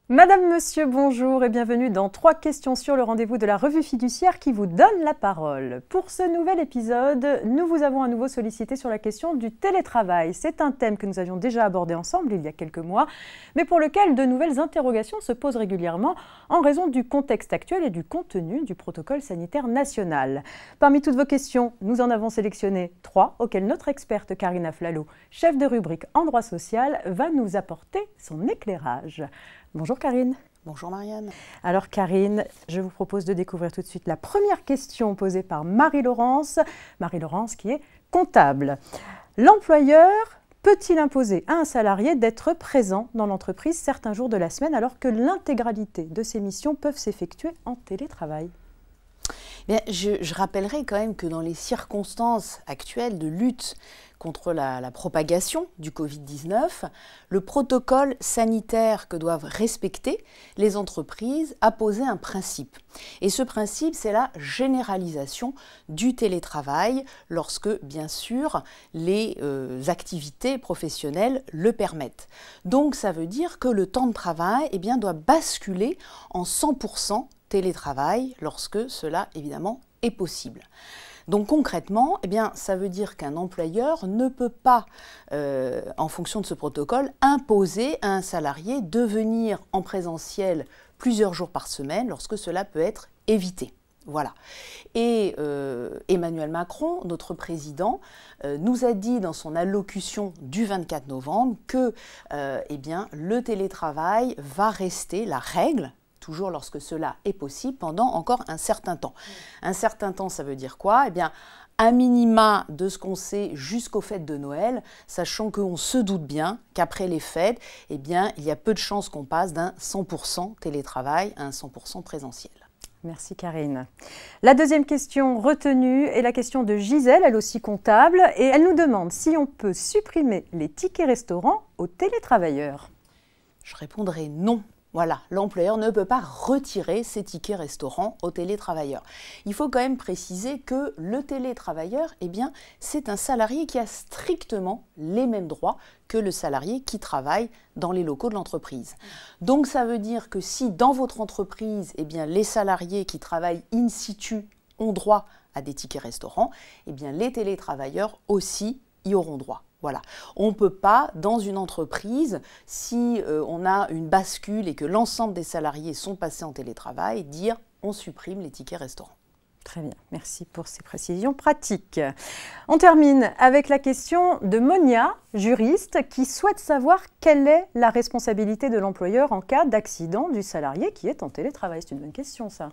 Madame, Monsieur, bonjour et bienvenue dans 3 questions sur le rendez-vous de la revue fiduciaire qui vous donne la parole. Pour ce nouvel épisode, nous vous avons à nouveau sollicité sur la question du télétravail. C'est un thème que nous avions déjà abordé ensemble il y a quelques mois, mais pour lequel de nouvelles interrogations se posent régulièrement en raison du contexte actuel et du contenu du protocole sanitaire national. Parmi toutes vos questions, nous en avons sélectionné 3 auxquelles notre experte Karine Aflalo, chef de rubrique en droit social, va nous apporter son éclairage. Bonjour Karine. Bonjour Marianne. Alors Karine, je vous propose de découvrir tout de suite la première question posée par Marie-Laurence. Marie-Laurence qui est comptable. L'employeur peut-il imposer à un salarié d'être présent dans l'entreprise certains jours de la semaine alors que l'intégralité de ses missions peuvent s'effectuer en télétravail ? Bien, je rappellerai quand même que dans les circonstances actuelles de lutte contre la propagation du Covid-19, le protocole sanitaire que doivent respecter les entreprises a posé un principe. Et ce principe, c'est la généralisation du télétravail lorsque, bien sûr, les activités professionnelles le permettent. Donc, ça veut dire que le temps de travail doit basculer en 100% télétravail lorsque cela, évidemment, est possible. Donc concrètement, ça veut dire qu'un employeur ne peut pas, en fonction de ce protocole, imposer à un salarié de venir en présentiel plusieurs jours par semaine lorsque cela peut être évité. Voilà. Et Emmanuel Macron, notre président, nous a dit dans son allocution du 24 novembre que le télétravail va rester la règle, toujours lorsque cela est possible, pendant encore un certain temps. Un certain temps, ça veut dire quoi ? Un minima de ce qu'on sait jusqu'aux fêtes de Noël, sachant qu'on se doute bien qu'après les fêtes, il y a peu de chances qu'on passe d'un 100% télétravail à un 100% présentiel. Merci Karine. La deuxième question retenue est la question de Gisèle, elle aussi comptable, et elle nous demande si on peut supprimer les tickets restaurants aux télétravailleurs. Je répondrai non. Voilà, l'employeur ne peut pas retirer ses tickets restaurants aux télétravailleurs. Il faut quand même préciser que le télétravailleur, c'est un salarié qui a strictement les mêmes droits que le salarié qui travaille dans les locaux de l'entreprise. Donc ça veut dire que si dans votre entreprise, les salariés qui travaillent in situ ont droit à des tickets restaurants, les télétravailleurs aussi y auront droit. Voilà. On ne peut pas, dans une entreprise, si on a une bascule et que l'ensemble des salariés sont passés en télétravail, dire on supprime les tickets restaurants. Très bien, merci pour ces précisions pratiques. On termine avec la question de Monia, juriste, qui souhaite savoir quelle est la responsabilité de l'employeur en cas d'accident du salarié qui est en télétravail. C'est une bonne question, ça.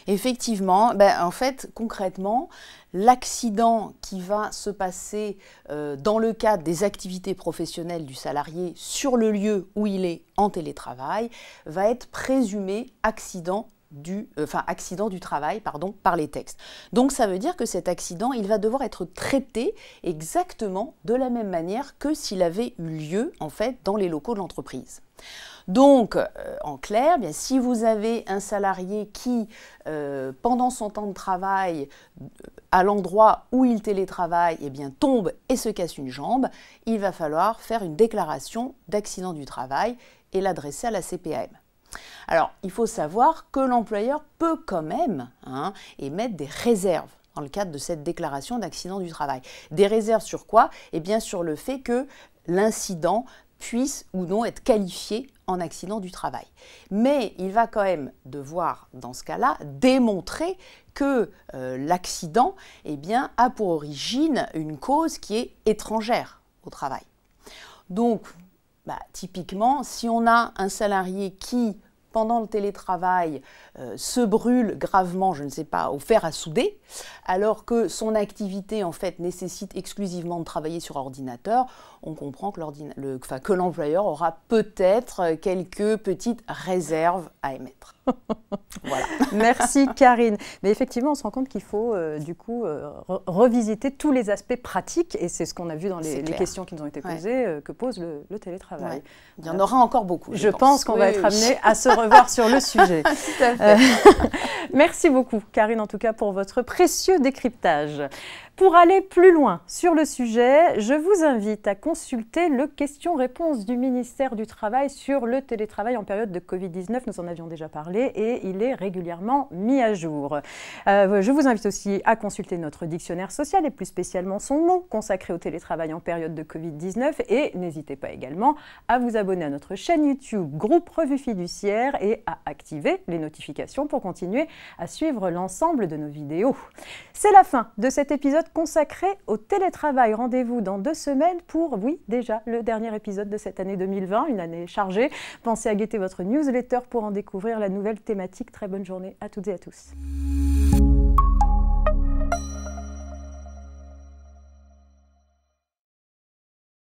Effectivement, en fait, concrètement, l'accident qui va se passer dans le cadre des activités professionnelles du salarié sur le lieu où il est en télétravail va être présumé accident du travail par les textes. Donc ça veut dire que cet accident, il va devoir être traité exactement de la même manière que s'il avait eu lieu en fait dans les locaux de l'entreprise. Donc, en clair, si vous avez un salarié qui, pendant son temps de travail, à l'endroit où il télétravaille, tombe et se casse une jambe, il va falloir faire une déclaration d'accident du travail et l'adresser à la CPAM. Alors, il faut savoir que l'employeur peut quand même émettre des réserves dans le cadre de cette déclaration d'accident du travail. Des réserves sur quoi ? Sur le fait que l'incident puisse ou non être qualifié en accident du travail. Mais il va quand même devoir, dans ce cas-là, démontrer que l'accident a pour origine une cause qui est étrangère au travail. Donc, typiquement, si on a un salarié qui, pendant le télétravail, se brûle gravement, je ne sais pas, au fer à souder, alors que son activité, en fait, nécessite exclusivement de travailler sur ordinateur, on comprend que l'employeur aura peut-être quelques petites réserves à émettre. Voilà. Merci Karine. Mais effectivement, on se rend compte qu'il faut revisiter tous les aspects pratiques, et c'est ce qu'on a vu dans les questions qui nous ont été posées, que pose le télétravail. Ouais. Il y en aura encore beaucoup. Je pense qu'on va être amené à se revoir sur le sujet. Tout à fait. Merci beaucoup, Karine, en tout cas, pour votre précieux décryptage. Pour aller plus loin sur le sujet, je vous invite à consulter le question-réponse du ministère du Travail sur le télétravail en période de Covid-19. Nous en avions déjà parlé et il est régulièrement mis à jour. Je vous invite aussi à consulter notre dictionnaire social et plus spécialement son mot consacré au télétravail en période de Covid-19. Et n'hésitez pas également à vous abonner à notre chaîne YouTube Groupe Revue Fiduciaire et à activer les notifications pour continuer à suivre l'ensemble de nos vidéos. C'est la fin de cet épisode consacré au télétravail. Rendez-vous dans 2 semaines pour, oui, déjà le dernier épisode de cette année 2020, une année chargée. Pensez à guetter votre newsletter pour en découvrir la nouvelle thématique. Très bonne journée à toutes et à tous.